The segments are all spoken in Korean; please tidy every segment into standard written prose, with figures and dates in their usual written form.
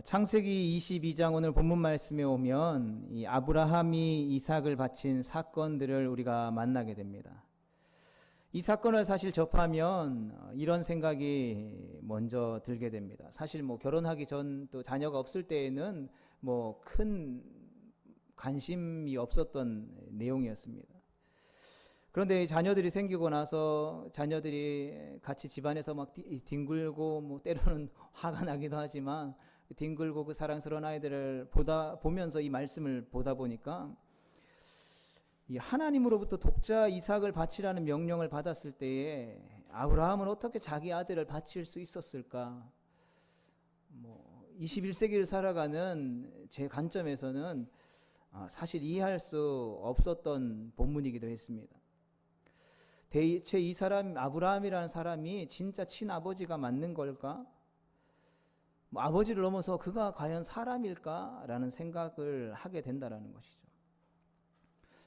창세기 22장 오늘 본문 말씀에 오면 이 아브라함이 이삭을 바친 사건들을 우리가 만나게 됩니다. 이 사건을 사실 접하면 이런 생각이 먼저 들게 됩니다. 사실 결혼하기 전 또 자녀가 없을 때에는 큰 관심이 없었던 내용이었습니다. 그런데 자녀들이 생기고 나서 자녀들이 같이 집안에서 막 뒹굴고 때로는 화가 나기도 하지만 뒹굴고 그 사랑스러운 아이들을 보면서 이 말씀을 보다 보니까 이 하나님으로부터 독자 이삭을 바치라는 명령을 받았을 때에 아브라함은 어떻게 자기 아들을 바칠 수 있었을까? 21세기를 살아가는 제 관점에서는 사실 이해할 수 없었던 본문이기도 했습니다. 대체 이 사람 아브라함이라는 사람이 진짜 친아버지가 맞는 걸까? 아버지를 넘어서 그가 과연 사람일까라는 생각을 하게 된다라는 것이죠.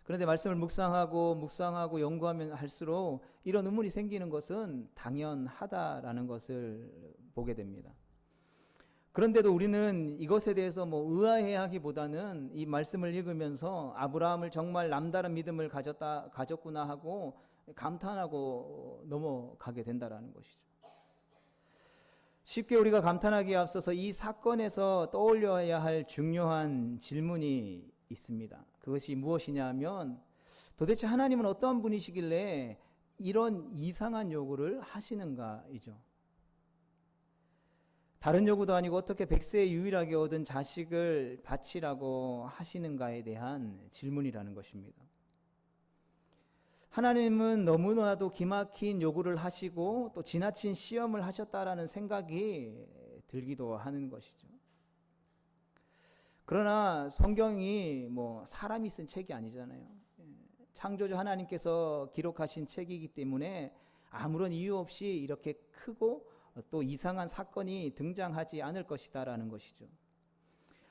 그런데 말씀을 묵상하고 연구하면 할수록 이런 의문이 생기는 것은 당연하다라는 것을 보게 됩니다. 그런데도 우리는 이것에 대해서 의아해하기보다는 이 말씀을 읽으면서 아브라함을 정말 남다른 믿음을 가졌구나 하고 감탄하고 넘어가게 된다라는 것이죠. 쉽게 우리가 감탄하기에 앞서서 이 사건에서 떠올려야 할 중요한 질문이 있습니다. 그것이 무엇이냐 하면 도대체 하나님은 어떤 분이시길래 이런 이상한 요구를 하시는가이죠. 다른 요구도 아니고 어떻게 100세에 유일하게 얻은 자식을 바치라고 하시는가에 대한 질문이라는 것입니다. 하나님은 너무나도 기막힌 요구를 하시고 또 지나친 시험을 하셨다라는 생각이 들기도 하는 것이죠. 그러나 성경이 사람이 쓴 책이 아니잖아요. 창조주 하나님께서 기록하신 책이기 때문에 아무런 이유 없이 이렇게 크고 또 이상한 사건이 등장하지 않을 것이다라는 것이죠.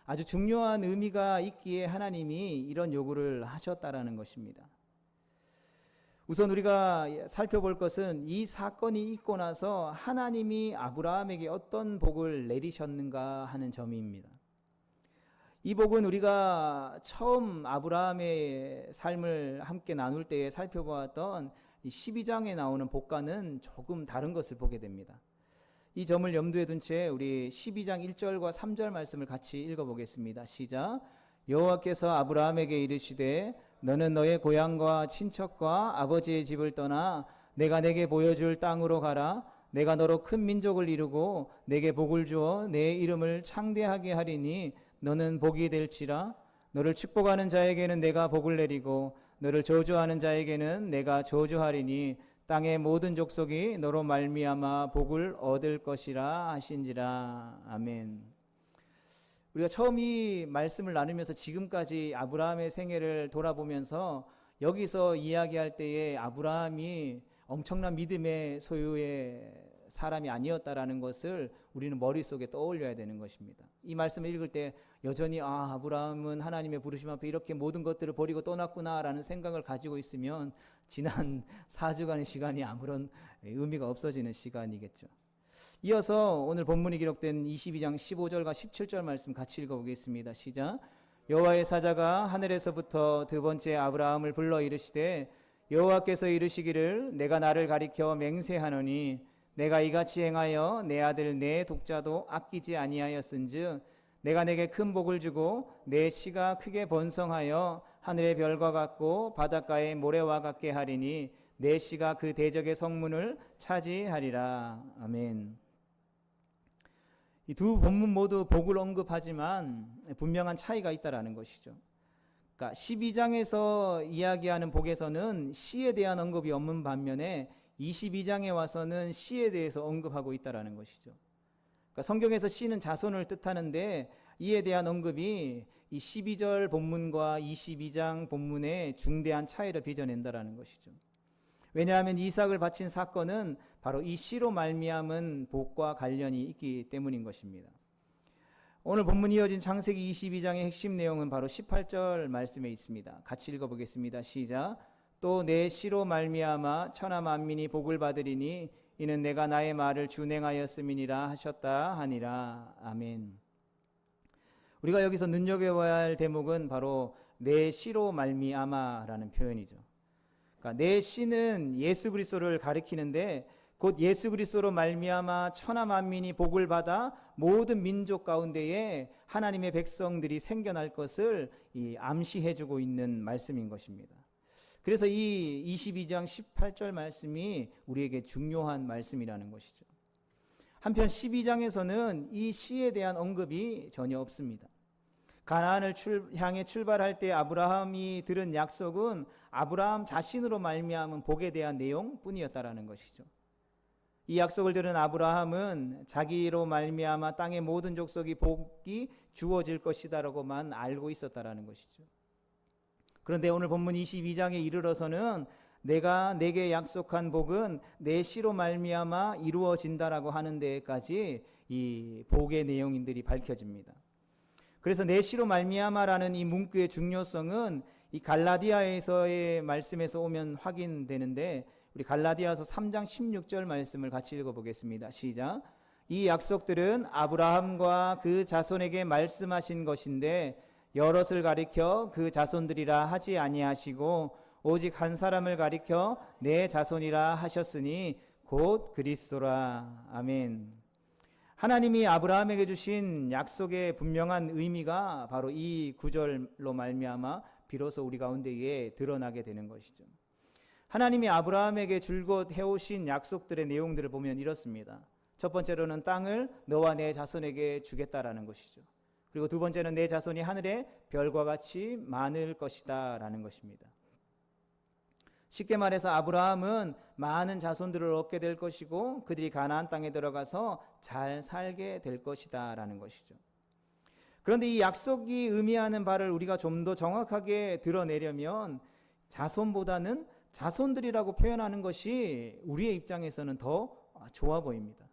아주 중요한 의미가 있기에 하나님이 이런 요구를 하셨다라는 것입니다. 우선 우리가 살펴볼 것은 이 사건이 있고 나서 하나님이 아브라함에게 어떤 복을 내리셨는가 하는 점입니다. 이 복은 우리가 처음 아브라함의 삶을 함께 나눌 때에 살펴보았던 12장에 나오는 복과는 조금 다른 것을 보게 됩니다. 이 점을 염두에 둔 채 우리 12장 1절과 3절 말씀을 같이 읽어보겠습니다. 시작. 여호와께서 아브라함에게 이르시되 너는 너의 고향과 친척과 아버지의 집을 떠나 내가 내게 보여줄 땅으로 가라. 내가 너로 큰 민족을 이루고 내게 복을 주어 내 이름을 창대하게 하리니 너는 복이 될지라. 너를 축복하는 자에게는 내가 복을 내리고 너를 저주하는 자에게는 내가 저주하리니 땅의 모든 족속이 너로 말미암아 복을 얻을 것이라 하신지라. 아멘. 우리가 처음 이 말씀을 나누면서 지금까지 아브라함의 생애를 돌아보면서 여기서 이야기할 때에 아브라함이 엄청난 믿음의 소유의 사람이 아니었다라는 것을 우리는 머릿속에 떠올려야 되는 것입니다. 이 말씀을 읽을 때 여전히 아브라함은 하나님의 부르심 앞에 이렇게 모든 것들을 버리고 떠났구나라는 생각을 가지고 있으면 지난 4주간의 시간이 아무런 의미가 없어지는 시간이겠죠. 이어서 오늘 본문이 기록된 22장 15절과 17절 말씀 같이 읽어보겠습니다. 시작. 여호와의 사자가 하늘에서부터 두 번째 아브라함을 불러 이르시되 여호와께서 이르시기를 내가 나를 가리켜 맹세하노니 내가 이같이 행하여 내 아들 내 독자도 아끼지 아니하였은즉 내가 내게 큰 복을 주고 내 씨가 크게 번성하여 하늘의 별과 같고 바닷가의 모래와 같게 하리니 내 씨가 그 대적의 성문을 차지하리라. 아멘. 이 두 본문 모두 복을 언급하지만 분명한 차이가 있다라는 것이죠. 그러니까 12장에서 이야기하는 복에서는 씨에 대한 언급이 없는 반면에 22장에 와서는 씨에 대해서 언급하고 있다라는 것이죠. 그러니까 성경에서 씨는 자손을 뜻하는데 이에 대한 언급이 이 12절 본문과 22장 본문의 중대한 차이를 빚어낸다라는 것이죠. 왜냐하면 이삭을 바친 사건은 바로 이 씨로 말미암은 복과 관련이 있기 때문인 것입니다. 오늘 본문이 이어진 창세기 22장의 핵심 내용은 바로 18절 말씀에 있습니다. 같이 읽어보겠습니다. 시작. 또 내 씨로 말미암아 천하 만민이 복을 받으리니 이는 내가 나의 말을 준행하였음이니라 하셨다 하니라. 아멘. 우리가 여기서 눈여겨봐야 할 대목은 바로 내 씨로 말미암아라는 표현이죠. 그러니까 내 씨는 예수 그리스도를 가리키는데 곧 예수 그리스도로 말미암아 천하 만민이 복을 받아 모든 민족 가운데에 하나님의 백성들이 생겨날 것을 암시해주고 있는 말씀인 것입니다. 그래서 이 22장 18절 말씀이 우리에게 중요한 말씀이라는 것이죠. 한편 12장에서는 이 씨에 대한 언급이 전혀 없습니다. 가나안을 향해 출발할 때 아브라함이 들은 약속은 아브라함 자신으로 말미암은 복에 대한 내용뿐이었다라는 것이죠. 이 약속을 들은 아브라함은 자기로 말미암아 땅의 모든 족속이 복이 주어질 것이다라고만 알고 있었다라는 것이죠. 그런데 오늘 본문 22장에 이르러서는 내가 내게 약속한 복은 내 씨로 말미암아 이루어진다라고 하는 데까지 이 복의 내용들이 밝혀집니다. 그래서 내 씨로 말미암아라는 이 문구의 중요성은 이 갈라디아에서의 말씀에서 오면 확인되는데, 우리 갈라디아서 3장 16절 말씀을 같이 읽어보겠습니다. 시작. 이 약속들은 아브라함과 그 자손에게 말씀하신 것인데 여럿을 가리켜 그 자손들이라 하지 아니하시고 오직 한 사람을 가리켜 내 자손이라 하셨으니 곧 그리스도라. 아멘. 하나님이 아브라함에게 주신 약속의 분명한 의미가 바로 이 구절로 말미암아 비로소 우리 가운데에 드러나게 되는 것이죠. 하나님이 아브라함에게 줄곧 해오신 약속들의 내용들을 보면 이렇습니다. 첫 번째로는 땅을 너와 내 자손에게 주겠다라는 것이죠. 그리고 두 번째는 내 자손이 하늘의 별과 같이 많을 것이다 라는 것입니다. 쉽게 말해서 아브라함은 많은 자손들을 얻게 될 것이고 그들이 가나안 땅에 들어가서 잘 살게 될 것이다 라는 것이죠. 그런데 이 약속이 의미하는 바를 우리가 좀 더 정확하게 드러내려면 자손보다는 자손들이라고 표현하는 것이 우리의 입장에서는 더 좋아 보입니다.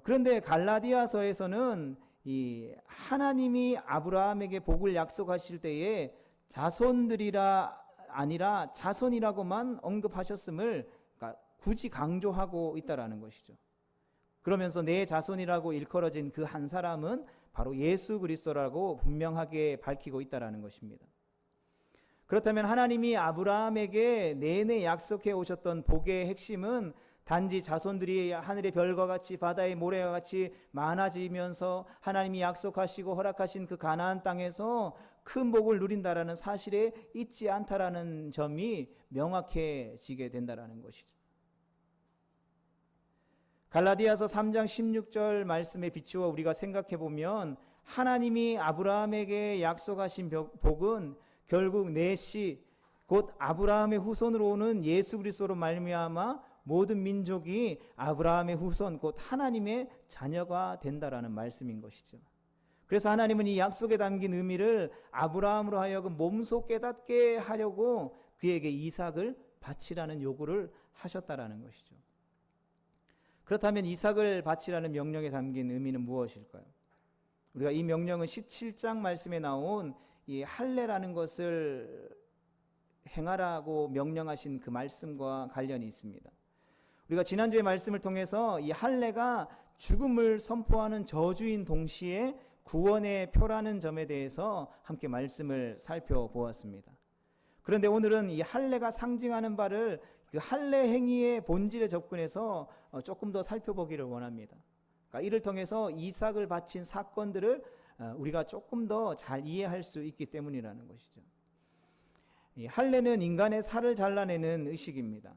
그런데 갈라디아서에서는 이 하나님이 아브라함에게 복을 약속하실 때에 자손들이라 아니라 자손이라고만 언급하셨음을 굳이 강조하고 있다라는 것이죠. 그러면서 내 자손이라고 일컬어진 그 한 사람은 바로 예수 그리스도라고 분명하게 밝히고 있다라는 것입니다. 그렇다면 하나님이 아브라함에게 내내 약속해 오셨던 복의 핵심은 단지 자손들이 하늘의 별과 같이 바다의 모래와 같이 많아지면서 하나님이 약속하시고 허락하신 그 가나안 땅에서 큰 복을 누린다라는 사실에 있지 않다라는 점이 명확해지게 된다라는 것이죠. 갈라디아서 3장 16절 말씀에 비추어 우리가 생각해 보면 하나님이 아브라함에게 약속하신 복은 결국 내 씨 곧 아브라함의 후손으로 오는 예수 그리스도로 말미암아 모든 민족이 아브라함의 후손 곧 하나님의 자녀가 된다라는 말씀인 것이죠. 그래서 하나님은 이 약속에 담긴 의미를 아브라함으로 하여금 몸소 깨닫게 하려고 그에게 이삭을 바치라는 요구를 하셨다라는 것이죠. 그렇다면 이삭을 바치라는 명령에 담긴 의미는 무엇일까요? 우리가 이 명령은 17장 말씀에 나온 이 할례라는 것을 행하라고 명령하신 그 말씀과 관련이 있습니다. 우리가 지난주의 말씀을 통해서 이 할례가 죽음을 선포하는 저주인 동시에 구원의 표라는 점에 대해서 함께 말씀을 살펴보았습니다. 그런데 오늘은 이 할례가 상징하는 바를 그 할례 행위의 본질에 접근해서 조금 더 살펴보기를 원합니다. 그러니까 이를 통해서 이삭을 바친 사건들을 우리가 조금 더 잘 이해할 수 있기 때문이라는 것이죠. 이 할례는 인간의 살을 잘라내는 의식입니다.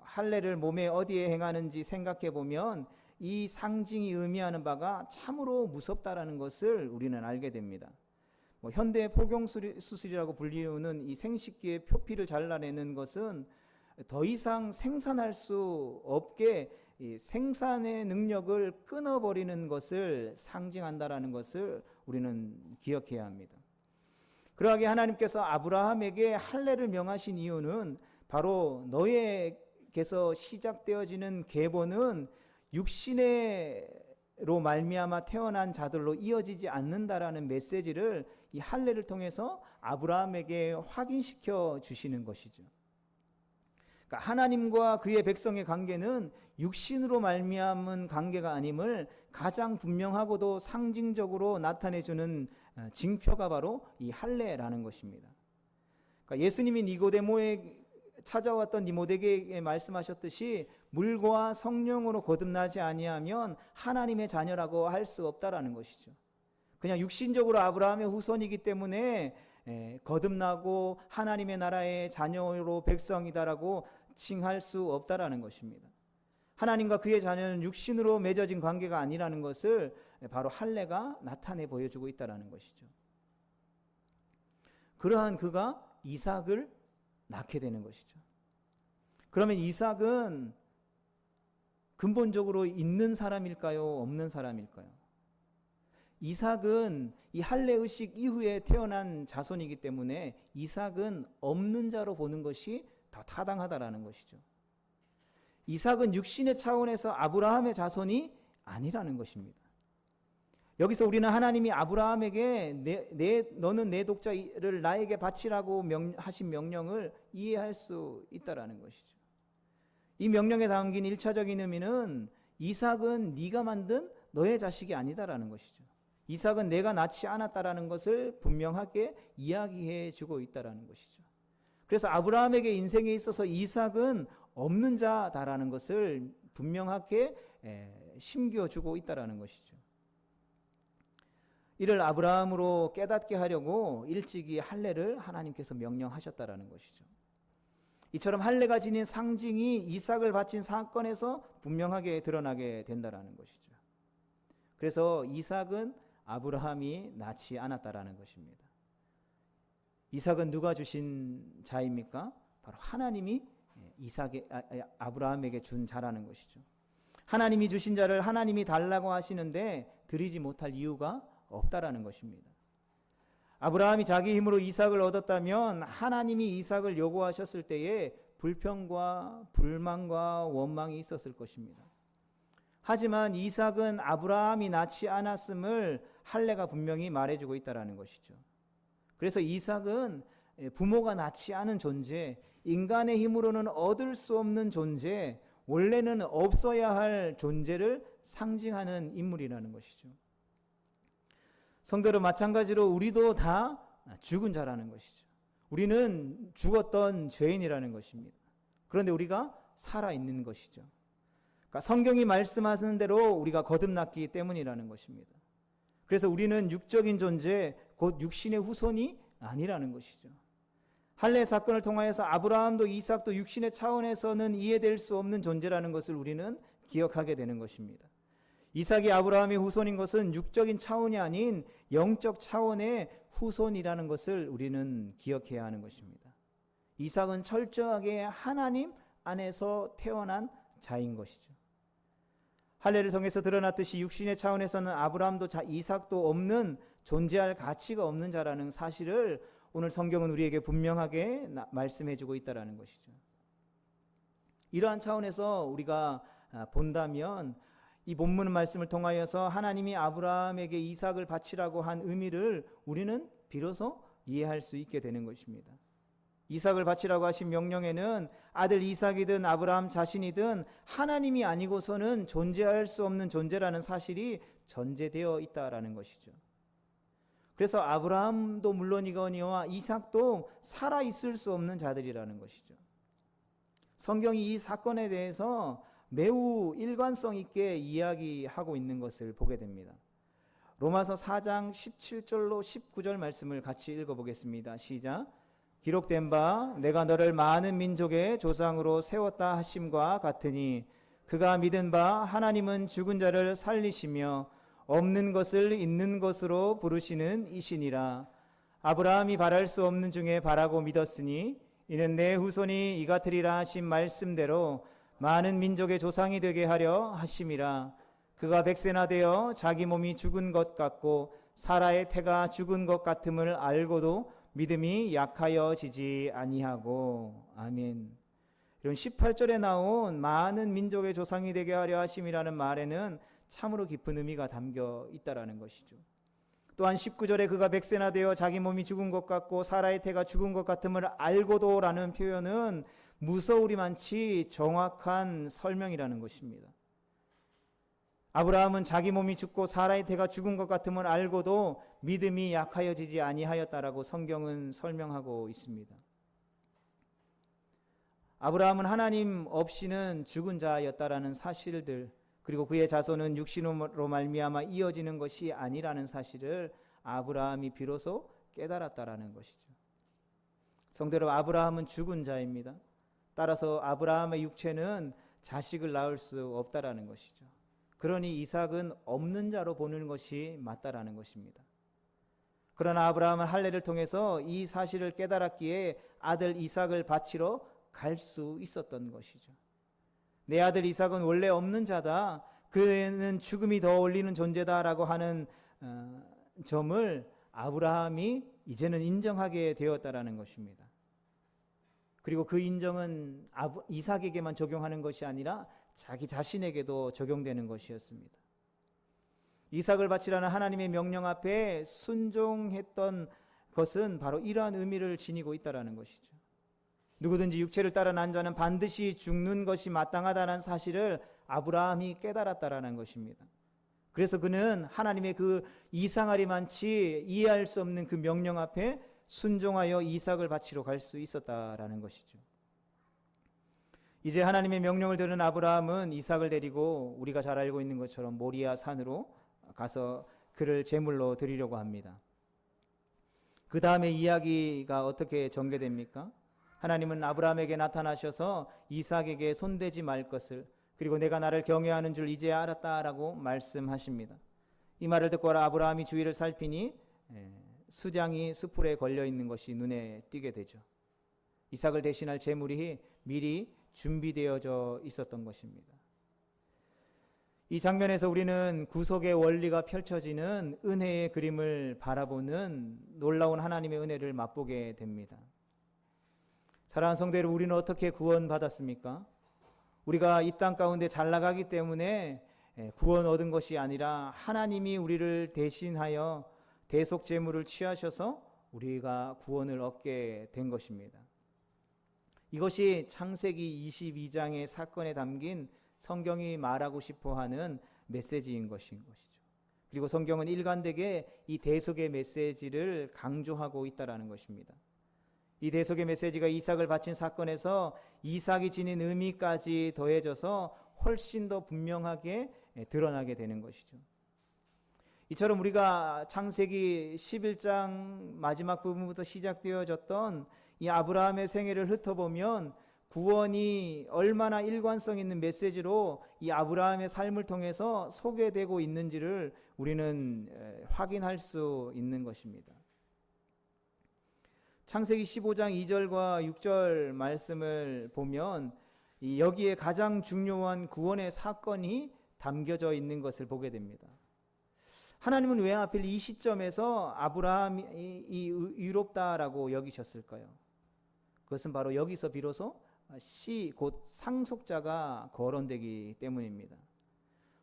할례를 몸에 어디에 행하는지 생각해 보면 이 상징이 의미하는 바가 참으로 무섭다라는 것을 우리는 알게 됩니다. 현대 포경수술이라고 불리우는 이 생식기의 표피를 잘라내는 것은 더 이상 생산할 수 없게 이 생산의 능력을 끊어버리는 것을 상징한다라는 것을 우리는 기억해야 합니다. 그러하게 하나님께서 아브라함에게 할례를 명하신 이유는 바로 너에게서 시작되어지는 계보는 육신으로 말미암아 태어난 자들로 이어지지 않는다라는 메시지를 이 할례를 통해서 아브라함에게 확인시켜 주시는 것이죠. 그러니까 하나님과 그의 백성의 관계는 육신으로 말미암은 관계가 아님을 가장 분명하고도 상징적으로 나타내주는 징표가 바로 이 할례라는 것입니다. 그러니까 예수님이 니고데모에 찾아왔던 니고데모에게 말씀하셨듯이 물과 성령으로 거듭나지 아니하면 하나님의 자녀라고 할 수 없다라는 것이죠. 그냥 육신적으로 아브라함의 후손이기 때문에 거듭나고 하나님의 나라의 자녀로 백성이다라고 칭할 수 없다라는 것입니다. 하나님과 그의 자녀는 육신으로 맺어진 관계가 아니라는 것을 바로 할례가 나타내 보여주고 있다라는 것이죠. 그러한 그가 이삭을 낳게 되는 것이죠. 그러면 이삭은 근본적으로 있는 사람일까요? 없는 사람일까요? 이삭은 이 할례 의식 이후에 태어난 자손이기 때문에 이삭은 없는 자로 보는 것이 더 타당하다라는 것이죠. 이삭은 육신의 차원에서 아브라함의 자손이 아니라는 것입니다. 여기서 우리는 하나님이 아브라함에게 너는 내 독자를 나에게 바치라고 하신 명령을 이해할 수 있다라는 것이죠. 이 명령에 담긴 1차적인 의미는 이삭은 네가 만든 너의 자식이 아니다라는 것이죠. 이삭은 내가 낳지 않았다라는 것을 분명하게 이야기해 주고 있다라는 것이죠. 그래서 아브라함에게 인생에 있어서 이삭은 없는 자다라는 것을 분명하게 심겨주고 있다라는 것이죠. 이를 아브라함으로 깨닫게 하려고 일찍이 할례를 하나님께서 명령하셨다라는 것이죠. 이처럼 할례가 지닌 상징이 이삭을 바친 사건에서 분명하게 드러나게 된다라는 것이죠. 그래서 이삭은 아브라함이 낳지 않았다라는 것입니다. 이삭은 누가 주신 자입니까? 바로 하나님이 아브라함에게 준 자라는 것이죠. 하나님이 주신 자를 하나님이 달라고 하시는데 드리지 못할 이유가 없다라는 것입니다. 아브라함이 자기 힘으로 이삭을 얻었다면 하나님이 이삭을 요구하셨을 때에 불평과 불만과 원망이 있었을 것입니다. 하지만 이삭은 아브라함이 낳지 않았음을 할례가 분명히 말해주고 있다는 것이죠. 그래서 이삭은 부모가 낳지 않은 존재, 인간의 힘으로는 얻을 수 없는 존재, 원래는 없어야 할 존재를 상징하는 인물이라는 것이죠. 성도로 마찬가지로 우리도 다 죽은 자라는 것이죠. 우리는 죽었던 죄인이라는 것입니다. 그런데 우리가 살아있는 것이죠. 그러니까 성경이 말씀하시는 대로 우리가 거듭났기 때문이라는 것입니다. 그래서 우리는 육적인 존재, 곧 육신의 후손이 아니라는 것이죠. 할례 사건을 통하여서 아브라함도 이삭도 육신의 차원에서는 이해될 수 없는 존재라는 것을 우리는 기억하게 되는 것입니다. 이삭이 아브라함의 후손인 것은 육적인 차원이 아닌 영적 차원의 후손이라는 것을 우리는 기억해야 하는 것입니다. 이삭은 철저하게 하나님 안에서 태어난 자인 것이죠. 할례를 통해서 드러났듯이 육신의 차원에서는 아브라함도 이삭도 없는, 존재할 가치가 없는 자라는 사실을 오늘 성경은 우리에게 분명하게 말씀해 주고 있다는 것이죠. 이러한 차원에서 우리가 본다면 이 본문 말씀을 통하여서 하나님이 아브라함에게 이삭을 바치라고 한 의미를 우리는 비로소 이해할 수 있게 되는 것입니다. 이삭을 바치라고 하신 명령에는 아들 이삭이든 아브라함 자신이든 하나님이 아니고서는 존재할 수 없는 존재라는 사실이 전제되어 있다라는 것이죠. 그래서 아브라함도 물론이거니와 이삭도 살아 있을 수 없는 자들이라는 것이죠. 성경이 이 사건에 대해서 매우 일관성 있게 이야기하고 있는 것을 보게 됩니다. 로마서 4장 17절로 19절 말씀을 같이 읽어보겠습니다. 시작. 기록된 바 내가 너를 많은 민족의 조상으로 세웠다 하심과 같으니 그가 믿은 바 하나님은 죽은 자를 살리시며 없는 것을 있는 것으로 부르시는 이시니라. 아브라함이 바랄 수 없는 중에 바라고 믿었으니 이는 내 후손이 이 같으리라 하신 말씀대로 많은 민족의 조상이 되게 하려 하심이라. 그가 백세나 되어 자기 몸이 죽은 것 같고 사라의 태가 죽은 것 같음을 알고도 믿음이 약하여지지 아니하고. 아멘. 이런 18절에 나온 많은 민족의 조상이 되게 하려 하심이라는 말에는 참으로 깊은 의미가 담겨 있다라는 것이죠. 또한 19절에 그가 백세나 되어 자기 몸이 죽은 것 같고 사라의 태가 죽은 것 같음을 알고도 라는 표현은 무서우리만치 정확한 설명이라는 것입니다. 아브라함은 자기 몸이 죽고 사라의 태가 죽은 것 같음을 알고도 믿음이 약하여지지 아니하였다라고 성경은 설명하고 있습니다. 아브라함은 하나님 없이는 죽은 자였다라는 사실들, 그리고 그의 자손은 육신으로 말미암아 이어지는 것이 아니라는 사실을 아브라함이 비로소 깨달았다라는 것이죠. 성도 여러분, 아브라함은 죽은 자입니다. 따라서 아브라함의 육체는 자식을 낳을 수 없다라는 것이죠. 그러니 이삭은 없는 자로 보는 것이 맞다라는 것입니다. 그러나 아브라함은 할례를 통해서 이 사실을 깨달았기에 아들 이삭을 바치러 갈 수 있었던 것이죠. 내 아들 이삭은 원래 없는 자다, 그는 죽음이 더 어울리는 존재다라고 하는 점을 아브라함이 이제는 인정하게 되었다라는 것입니다. 그리고 그 인정은 이삭에게만 적용하는 것이 아니라 자기 자신에게도 적용되는 것이었습니다. 이삭을 바치라는 하나님의 명령 앞에 순종했던 것은 바로 이러한 의미를 지니고 있다는 것이죠. 누구든지 육체를 따라 난 자는 반드시 죽는 것이 마땅하다는 사실을 아브라함이 깨달았다라는 것입니다. 그래서 그는 하나님의 그 이상하리만치 이해할 수 없는 그 명령 앞에 순종하여 이삭을 바치러 갈 수 있었다라는 것이죠. 이제 하나님의 명령을 들은 아브라함은 이삭을 데리고 우리가 잘 알고 있는 것처럼 모리아 산으로 가서 그를 제물로 드리려고 합니다. 그 다음에 이야기가 어떻게 전개됩니까? 하나님은 아브라함에게 나타나셔서 이삭에게 손대지 말 것을, 그리고 내가 나를 경외하는 줄 이제야 알았다라고 말씀하십니다. 이 말을 듣고 아브라함이 주위를 살피니 수장이 수풀에 걸려 있는 것이 눈에 띄게 되죠. 이삭을 대신할 제물이 미리 준비되어져 있었던 것입니다. 이 장면에서 우리는 구속의 원리가 펼쳐지는 은혜의 그림을 바라보는 놀라운 하나님의 은혜를 맛보게 됩니다. 사랑하는 성도 여러분, 우리는 어떻게 구원받았습니까? 우리가 이 땅 가운데 잘 나가기 때문에 구원 얻은 것이 아니라 하나님이 우리를 대신하여 대속 제물을 취하셔서 우리가 구원을 얻게 된 것입니다. 이것이 창세기 22장의 사건에 담긴 성경이 말하고 싶어하는 메시지인 것이죠. 그리고 성경은 일관되게 이 대속의 메시지를 강조하고 있다는 것입니다. 이 대속의 메시지가 이삭을 바친 사건에서 이삭이 지닌 의미까지 더해져서 훨씬 더 분명하게 드러나게 되는 것이죠. 이처럼 우리가 창세기 11장 마지막 부분부터 시작되어졌던 이 아브라함의 생애를 훑어보면 구원이 얼마나 일관성 있는 메시지로 이 아브라함의 삶을 통해서 소개되고 있는지를 우리는 확인할 수 있는 것입니다. 창세기 15장 2절과 6절 말씀을 보면 여기에 가장 중요한 구원의 사건이 담겨져 있는 것을 보게 됩니다. 하나님은 왜 하필 이 시점에서 아브라함이 의롭다라고 여기셨을까요? 그것은 바로 여기서 비로소 씨 곧 상속자가 거론되기 때문입니다.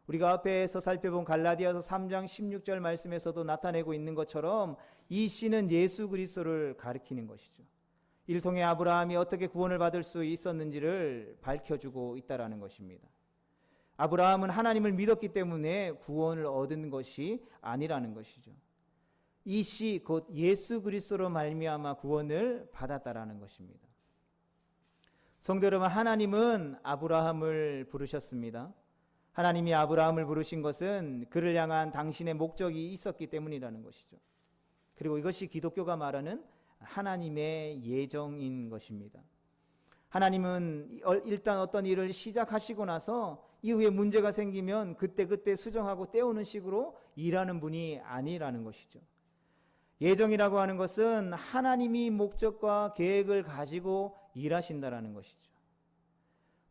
우리가 앞에서 살펴본 갈라디아서 3장 16절 말씀에서도 나타내고 있는 것처럼 이 씨는 예수 그리스도를 가리키는 것이죠. 이를 통해 아브라함이 어떻게 구원을 받을 수 있었는지를 밝혀주고 있다는 것입니다. 아브라함은 하나님을 믿었기 때문에 구원을 얻은 것이 아니라는 것이죠. 이 씨 곧 예수 그리스도로 말미암아 구원을 받았다라는 것입니다. 성도 여러분, 하나님은 아브라함을 부르셨습니다. 하나님이 아브라함을 부르신 것은 그를 향한 당신의 목적이 있었기 때문이라는 것이죠. 그리고 이것이 기독교가 말하는 하나님의 예정인 것입니다. 하나님은 일단 어떤 일을 시작하시고 나서 이후에 문제가 생기면 그때 수정하고 때우는 식으로 일하는 분이 아니라는 것이죠. 예정이라고 하는 것은 하나님이 목적과 계획을 가지고 일하신다라는 것이죠.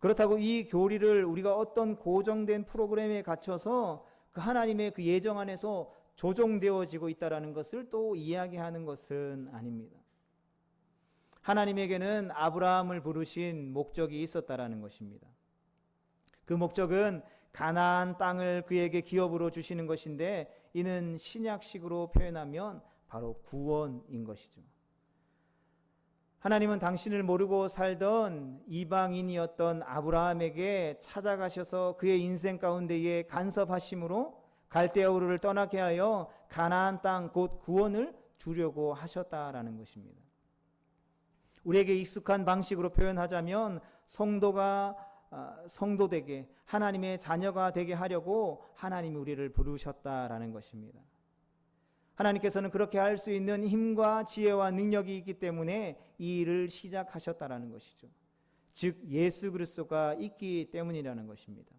그렇다고 이 교리를 우리가 어떤 고정된 프로그램에 갇혀서 그 하나님의 그 예정 안에서 조정되어지고 있다라는 것을 또 이야기하는 것은 아닙니다. 하나님에게는 아브라함을 부르신 목적이 있었다라는 것입니다. 그 목적은 가나안 땅을 그에게 기업으로 주시는 것인데 이는 신약식으로 표현하면 바로 구원인 것이죠. 하나님은 당신을 모르고 살던 이방인이었던 아브라함에게 찾아가셔서 그의 인생 가운데에 간섭하심으로 갈대아 우르를 떠나게 하여 가나안 땅 곧 구원을 주려고 하셨다라는 것입니다. 우리에게 익숙한 방식으로 표현하자면 성도되게 하나님의 자녀가 되게 하려고 하나님이 우리를 부르셨다라는 것입니다. 하나님께서는 그렇게 할 수 있는 힘과 지혜와 능력이 있기 때문에 이 일을 시작하셨다라는 것이죠. 즉 예수 그리스도가 있기 때문이라는 것입니다.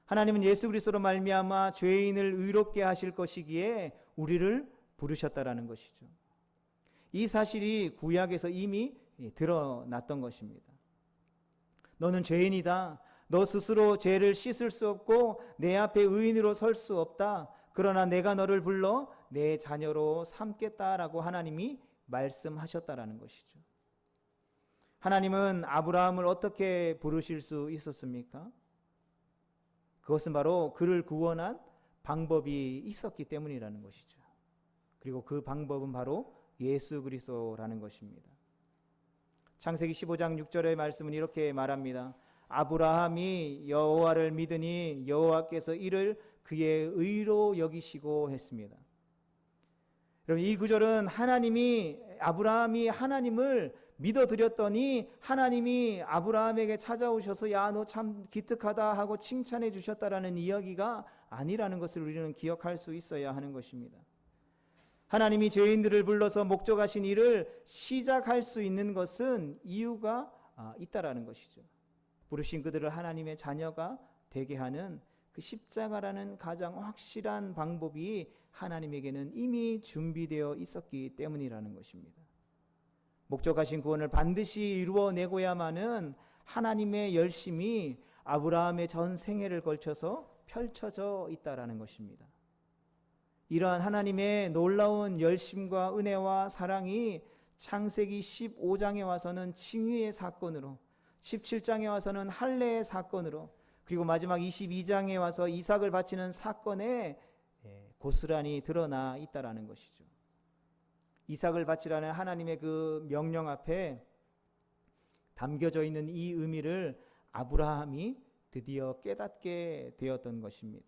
하나님은 예수 그리스도로 말미암아 죄인을 의롭게 하실 것이기에 우리를 부르셨다라는 것이죠. 이 사실이 구약에서 이미 드러났던 것입니다. 너는 죄인이다. 너 스스로 죄를 씻을 수 없고 내 앞에 의인으로 설 수 없다. 그러나 내가 너를 불러 내 자녀로 삼겠다라고 하나님이 말씀하셨다라는 것이죠. 하나님은 아브라함을 어떻게 부르실 수 있었습니까? 그것은 바로 그를 구원한 방법이 있었기 때문이라는 것이죠. 그리고 그 방법은 바로 예수 그리스도라는 것입니다. 창세기 15장 6절의 말씀은 이렇게 말합니다. 아브라함이 여호와를 믿으니 여호와께서 이를 그의 의로 여기시고 했습니다. 여러분, 이 구절은 아브라함이 하나님을 믿어드렸더니 하나님이 아브라함에게 찾아오셔서 야, 너 참 기특하다 하고 칭찬해 주셨다라는 이야기가 아니라는 것을 우리는 기억할 수 있어야 하는 것입니다. 하나님이 죄인들을 불러서 목적하신 일을 시작할 수 있는 것은 이유가 있다라는 것이죠. 부르신 그들을 하나님의 자녀가 되게 하는 그 십자가라는 가장 확실한 방법이 하나님에게는 이미 준비되어 있었기 때문이라는 것입니다. 목적하신 구원을 반드시 이루어내고야만은 하나님의 열심이 아브라함의 전 생애를 걸쳐서 펼쳐져 있다라는 것입니다. 이러한 하나님의 놀라운 열심과 은혜와 사랑이 창세기 15장에 와서는 칭의의 사건으로, 17장에 와서는 할례의 사건으로, 그리고 마지막 22장에 와서 이삭을 바치는 사건에 고스란히 드러나 있다라는 것이죠. 이삭을 바치라는 하나님의 그 명령 앞에 담겨져 있는 이 의미를 아브라함이 드디어 깨닫게 되었던 것입니다.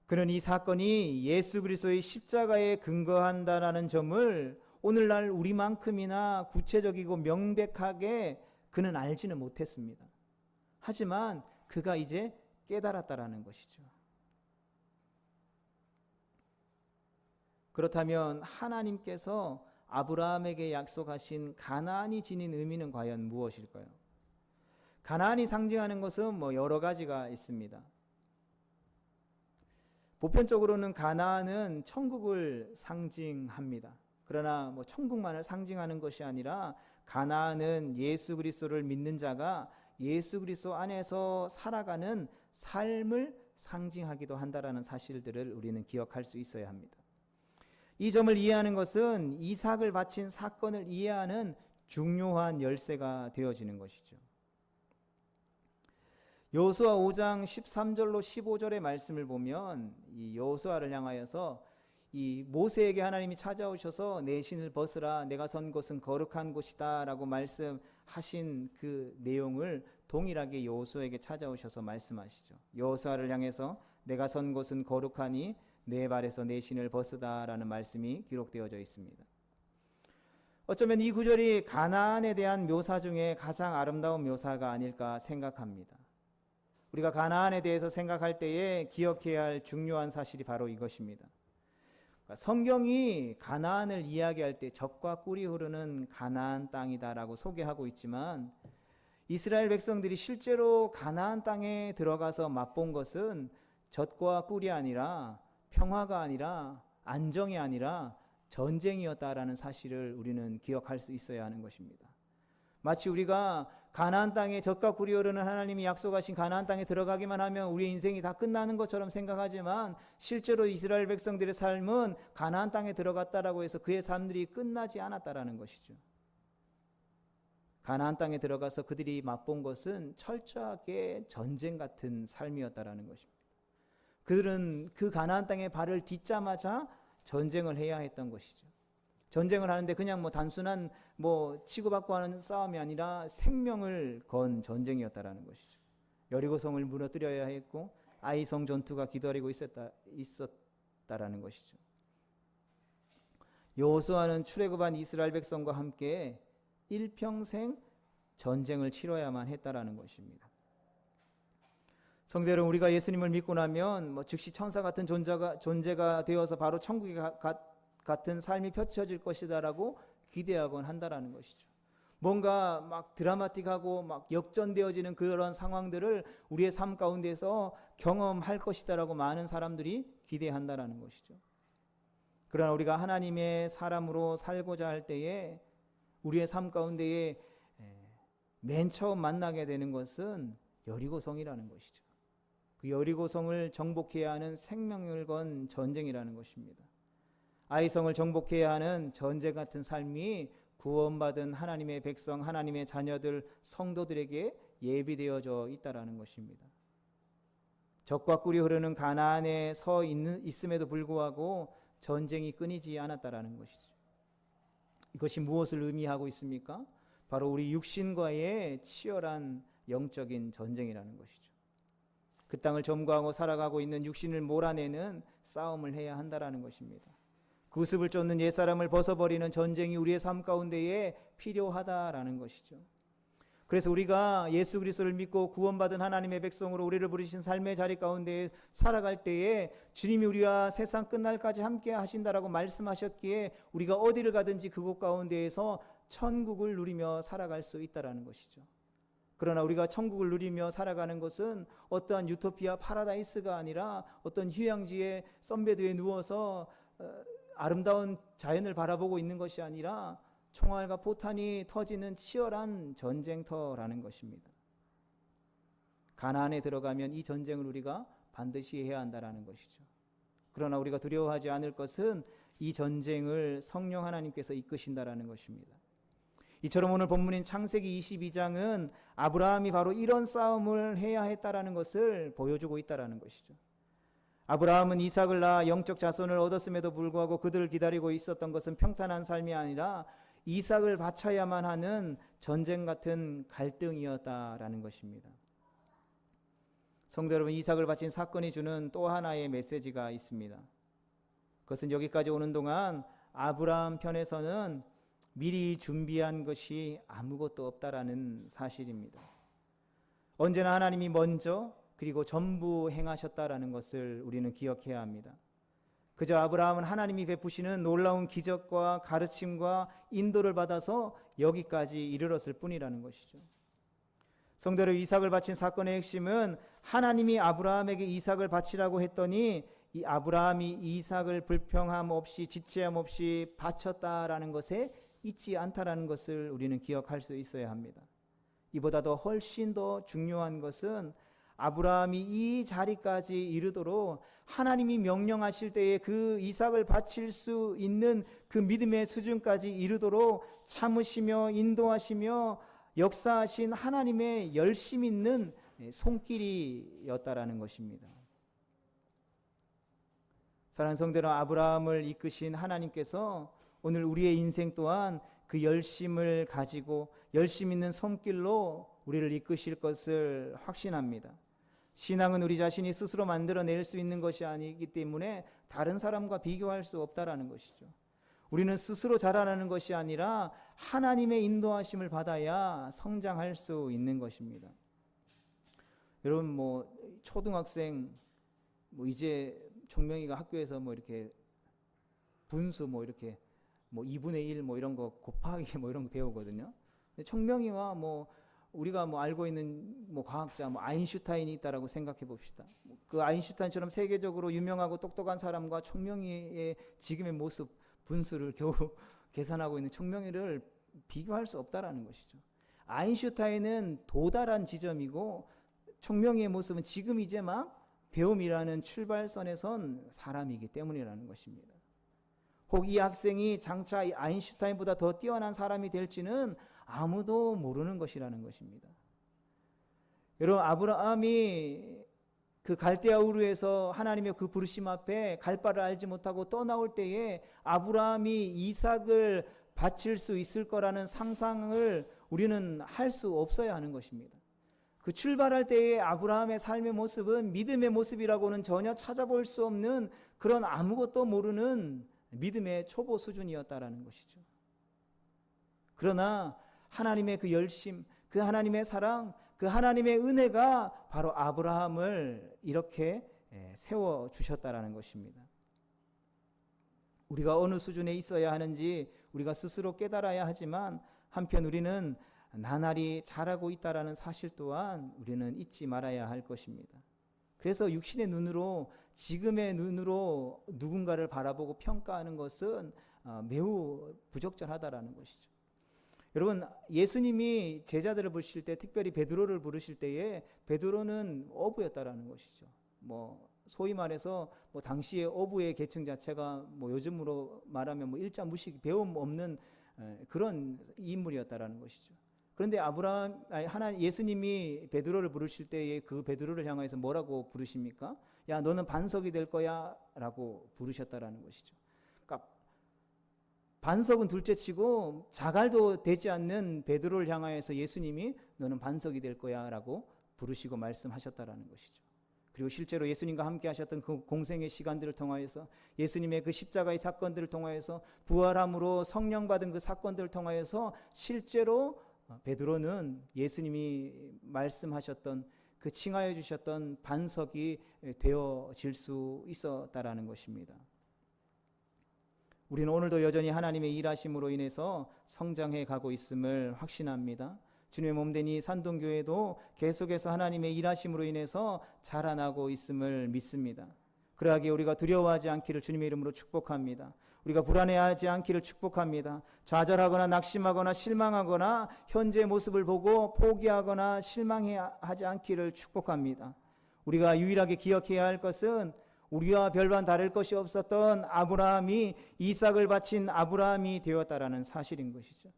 그는 이 사건이 예수 그리스도의 십자가에 근거한다라는 점을 오늘날 우리만큼이나 구체적이고 명백하게 그는 알지는 못했습니다. 하지만 그가 이제 깨달았다라는 것이죠. 그렇다면 하나님께서 아브라함에게 약속하신 가나안이 지닌 의미는 과연 무엇일까요? 가나안이 상징하는 것은 여러 가지가 있습니다. 보편적으로는 가나안은 천국을 상징합니다. 그러나 천국만을 상징하는 것이 아니라 가나안은 예수 그리스도를 믿는 자가 예수 그리스도 안에서 살아가는 삶을 상징하기도 한다라는 사실들을 우리는 기억할 수 있어야 합니다. 이 점을 이해하는 것은 이삭을 바친 사건을 이해하는 중요한 열쇠가 되어지는 것이죠. 여호수아 5장 13절로 15절의 말씀을 보면 이 여호수아를 향하여서 이 모세에게 하나님이 찾아오셔서 내 신을 벗으라, 내가 선 곳은 거룩한 곳이다 라고 말씀하신 그 내용을 동일하게 여호수아에게 찾아오셔서 말씀하시죠. 여호수아를 향해서 내가 선 곳은 거룩하니 내 발에서 내 신을 벗으다 라는 말씀이 기록되어져 있습니다. 어쩌면 이 구절이 가나안에 대한 묘사 중에 가장 아름다운 묘사가 아닐까 생각합니다. 우리가 가나안에 대해서 생각할 때에 기억해야 할 중요한 사실이 바로 이것입니다. 성경이 가나안을 이야기할 때 젖과 꿀이 흐르는 가나안 땅이다라고 소개하고 있지만 이스라엘 백성들이 실제로 가나안 땅에 들어가서 맛본 것은 젖과 꿀이 아니라 평화가 아니라 안정이 아니라 전쟁이었다라는 사실을 우리는 기억할 수 있어야 하는 것입니다. 마치 우리가 가나안 땅에 젖과 꿀이 흐르는 하나님이 약속하신 가나안 땅에 들어가기만 하면 우리의 인생이 다 끝나는 것처럼 생각하지만 실제로 이스라엘 백성들의 삶은 가나안 땅에 들어갔다라고 해서 그의 삶들이 끝나지 않았다라는 것이죠. 가나안 땅에 들어가서 그들이 맛본 것은 철저하게 전쟁 같은 삶이었다라는 것입니다. 그들은 그 가나안 땅에 발을 딛자마자 전쟁을 해야 했던 것이죠. 전쟁을 하는데 그냥 뭐 단순한 뭐 치고받고 하는 싸움이 아니라 생명을 건 전쟁이었다라는 것이죠. 여리고성을 무너뜨려야 했고 아이성 전투가 기다리고 있었다라는 것이죠. 여호수아는 출애굽한 이스라엘 백성과 함께 일평생 전쟁을 치러야만 했다라는 것입니다. 성도 여러분, 우리가 예수님을 믿고 나면 뭐 즉시 천사 같은 존재가 되어서 바로 천국에 같은 삶이 펼쳐질 것이다라고 기대하곤 한다라는 것이죠. 뭔가 막 드라마틱하고 막 역전되어지는 그런 상황들을 우리의 삶 가운데서 경험할 것이다라고 많은 사람들이 기대한다라는 것이죠. 그러나 우리가 하나님의 사람으로 살고자 할 때에 우리의 삶 가운데에 맨 처음 만나게 되는 것은 여리고성이라는 것이죠. 그 여리고성을 정복해야 하는 생명을 건 전쟁이라는 것입니다. 아이성을 정복해야 하는 전쟁 같은 삶이 구원받은 하나님의 백성, 하나님의 자녀들, 성도들에게 예비되어져 있다라는 것입니다. 적과 꿀이 흐르는 가나안에 있음에도 불구하고 전쟁이 끊이지 않았다라는 것이죠. 이것이 무엇을 의미하고 있습니까? 바로 우리 육신과의 치열한 영적인 전쟁이라는 것이죠. 그 땅을 점거하고 살아가고 있는 육신을 몰아내는 싸움을 해야 한다라는 것입니다. 구습을 쫓는 옛사람을 벗어버리는 전쟁이 우리의 삶 가운데에 필요하다라는 것이죠. 그래서 우리가 예수 그리스도를 믿고 구원받은 하나님의 백성으로 우리를 부르신 삶의 자리 가운데 살아갈 때에 주님이 우리와 세상 끝날까지 함께 하신다라고 말씀하셨기에 우리가 어디를 가든지 그곳 가운데에서 천국을 누리며 살아갈 수 있다라는 것이죠. 그러나 우리가 천국을 누리며 살아가는 것은 어떠한 유토피아 파라다이스가 아니라 어떤 휴양지의 썬베드에 누워서 아름다운 자연을 바라보고 있는 것이 아니라 총알과 포탄이 터지는 치열한 전쟁터라는 것입니다. 가나안에 들어가면 이 전쟁을 우리가 반드시 해야 한다라는 것이죠. 그러나 우리가 두려워하지 않을 것은 이 전쟁을 성령 하나님께서 이끄신다라는 것입니다. 이처럼 오늘 본문인 창세기 22장은 아브라함이 바로 이런 싸움을 해야 했다라는 것을 보여주고 있다라는 것이죠. 아브라함은 이삭을 낳아 영적 자손을 얻었음에도 불구하고 그들을 기다리고 있었던 것은 평탄한 삶이 아니라 이삭을 바쳐야만 하는 전쟁 같은 갈등이었다라는 것입니다. 성도 여러분, 이삭을 바친 사건이 주는 또 하나의 메시지가 있습니다. 그것은 여기까지 오는 동안 아브라함 편에서는 미리 준비한 것이 아무것도 없다라는 사실입니다. 언제나 하나님이 먼저 그리고 전부 행하셨다라는 것을 우리는 기억해야 합니다. 그저 아브라함은 하나님이 베푸시는 놀라운 기적과 가르침과 인도를 받아서 여기까지 이르렀을 뿐이라는 것이죠. 성도로 이삭을 바친 사건의 핵심은 하나님이 아브라함에게 이삭을 바치라고 했더니 이 아브라함이 이삭을 불평함 없이 지체함 없이 바쳤다라는 것에 잊지 않다라는 것을 우리는 기억할 수 있어야 합니다. 이보다 더 훨씬 더 중요한 것은 아브라함이 이 자리까지 이르도록 하나님이 명령하실 때에 그 이삭을 바칠 수 있는 그 믿음의 수준까지 이르도록 참으시며 인도하시며 역사하신 하나님의 열심 있는 손길이었다라는 것입니다. 사랑하는 성도들, 아브라함을 이끄신 하나님께서 오늘 우리의 인생 또한 그 열심을 가지고 열심 있는 손길로 우리를 이끄실 것을 확신합니다. 신앙은 우리 자신이 스스로 만들어낼 수 있는 것이 아니기 때문에 다른 사람과 비교할 수 없다라는 것이죠. 우리는 스스로 자라나는 것이 아니라 하나님의 인도하심을 받아야 성장할 수 있는 것입니다. 여러분, 뭐 초등학생 이제 총명이가 학교에서 이렇게 분수 이렇게 2분의 1 이런 거 곱하기 이런 거 배우거든요. 총명이와 우리가 알고 있는 과학자 아인슈타인이 있다라고 생각해 봅시다. 그 아인슈타인처럼 세계적으로 유명하고 똑똑한 사람과 총명이의 지금의 모습, 분수를 겨우 계산하고 있는 총명이를 비교할 수 없다라는 것이죠. 아인슈타인은 도달한 지점이고 총명이의 모습은 지금 이제 막 배움이라는 출발선에 선 사람이기 때문이라는 것입니다. 혹 이 학생이 장차 아인슈타인보다 더 뛰어난 사람이 될지는 아무도 모르는 것이라는 것입니다. 여러분, 아브라함이 그 갈대아 우르에서 하나님의 그 부르심 앞에 갈 바를 알지 못하고 떠나올 때에 아브라함이 이삭을 바칠 수 있을 거라는 상상을 우리는 할 수 없어야 하는 것입니다. 그 출발할 때의 아브라함의 삶의 모습은 믿음의 모습이라고는 전혀 찾아볼 수 없는 그런 아무것도 모르는 믿음의 초보 수준이었다라는 것이죠. 그러나 하나님의 그 열심, 그 하나님의 사랑, 그 하나님의 은혜가 바로 아브라함을 이렇게 세워 주셨다라는 것입니다. 우리가 어느 수준에 있어야 하는지 우리가 스스로 깨달아야 하지만 한편 우리는 나날이 자라고 있다라는 사실 또한 우리는 잊지 말아야 할 것입니다. 그래서 육신의 눈으로, 지금의 눈으로 누군가를 바라보고 평가하는 것은 매우 부적절하다라는 것이죠. 여러분, 예수님이 제자들을 부르실 때, 특별히 베드로를 부르실 때에 베드로는 어부였다라는 것이죠. 소위 말해서 당시의 어부의 계층 자체가 요즘으로 말하면 일자 무식, 배움 없는 그런 인물이었다라는 것이죠. 그런데 예수님이 베드로를 부르실 때에 그 베드로를 향해서 뭐라고 부르십니까? 야, 너는 반석이 될 거야라고 부르셨다라는 것이죠. 그러니까 반석은 둘째치고 자갈도 되지 않는 베드로를 향하여서 예수님이 너는 반석이 될 거야라고 부르시고 말씀하셨다라는 것이죠. 그리고 실제로 예수님과 함께 하셨던 그 공생의 시간들을 통하여서 예수님의 그 십자가의 사건들을 통하여서 부활함으로 성령 받은 그 사건들을 통하여서 실제로 베드로는 예수님이 말씀하셨던 그 칭하여 주셨던 반석이 되어질 수 있었다라는 것입니다. 우리는 오늘도 여전히 하나님의 일하심으로 인해서 성장해 가고 있음을 확신합니다. 주님의 몸된 이 산동교회도 계속해서 하나님의 일하심으로 인해서 자라나고 있음을 믿습니다. 그러하기에 우리가 두려워하지 않기를 주님의 이름으로 축복합니다. 우리가 불안해하지 않기를 축복합니다. 좌절하거나 낙심하거나 실망하거나 현재의 모습을 보고 포기하거나 실망하지 않기를 축복합니다. 우리가 유일하게 기억해야 할 것은 우리와 별반 다를 것이 없었던 아브라함이 이삭을 바친 아브라함이 되었다라는 사실인 것이죠.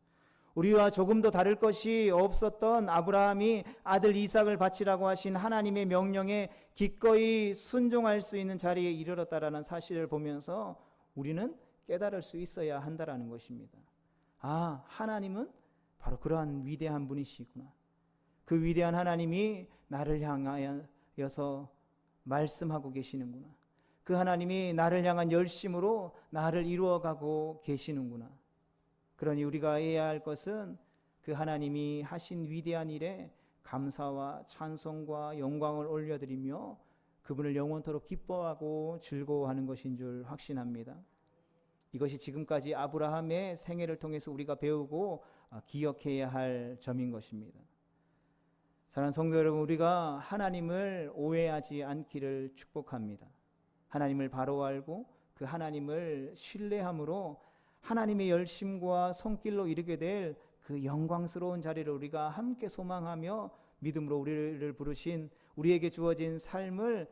우리와 조금도 다를 것이 없었던 아브라함이 아들 이삭을 바치라고 하신 하나님의 명령에 기꺼이 순종할 수 있는 자리에 이르렀다라는 사실을 보면서 우리는 깨달을 수 있어야 한다라는 것입니다. 아, 하나님은 바로 그러한 위대한 분이시구나. 그 위대한 하나님이 나를 향하여서 말씀하고 계시는구나. 그 하나님이 나를 향한 열심으로 나를 이루어가고 계시는구나. 그러니 우리가 해야 할 것은 그 하나님이 하신 위대한 일에 감사와 찬송과 영광을 올려드리며 그분을 영원토록 기뻐하고 즐거워하는 것인 줄 확신합니다. 이것이 지금까지 아브라함의 생애를 통해서 우리가 배우고 기억해야 할 점인 것입니다. 사랑하는 성도 여러분, 우리가 하나님을 오해하지 않기를 축복합니다. 하나님을 바로 알고 그 하나님을 신뢰함으로 하나님의 열심과 손길로 이르게 될 그 영광스러운 자리를 우리가 함께 소망하며 믿음으로 우리를 부르신 우리에게 주어진 삶을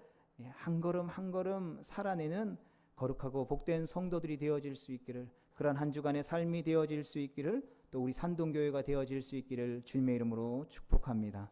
한 걸음 한 걸음 살아내는 거룩하고 복된 성도들이 되어질 수 있기를, 그러한 한 주간의 삶이 되어질 수 있기를, 또 우리 산동교회가 되어질 수 있기를 주님의 이름으로 축복합니다.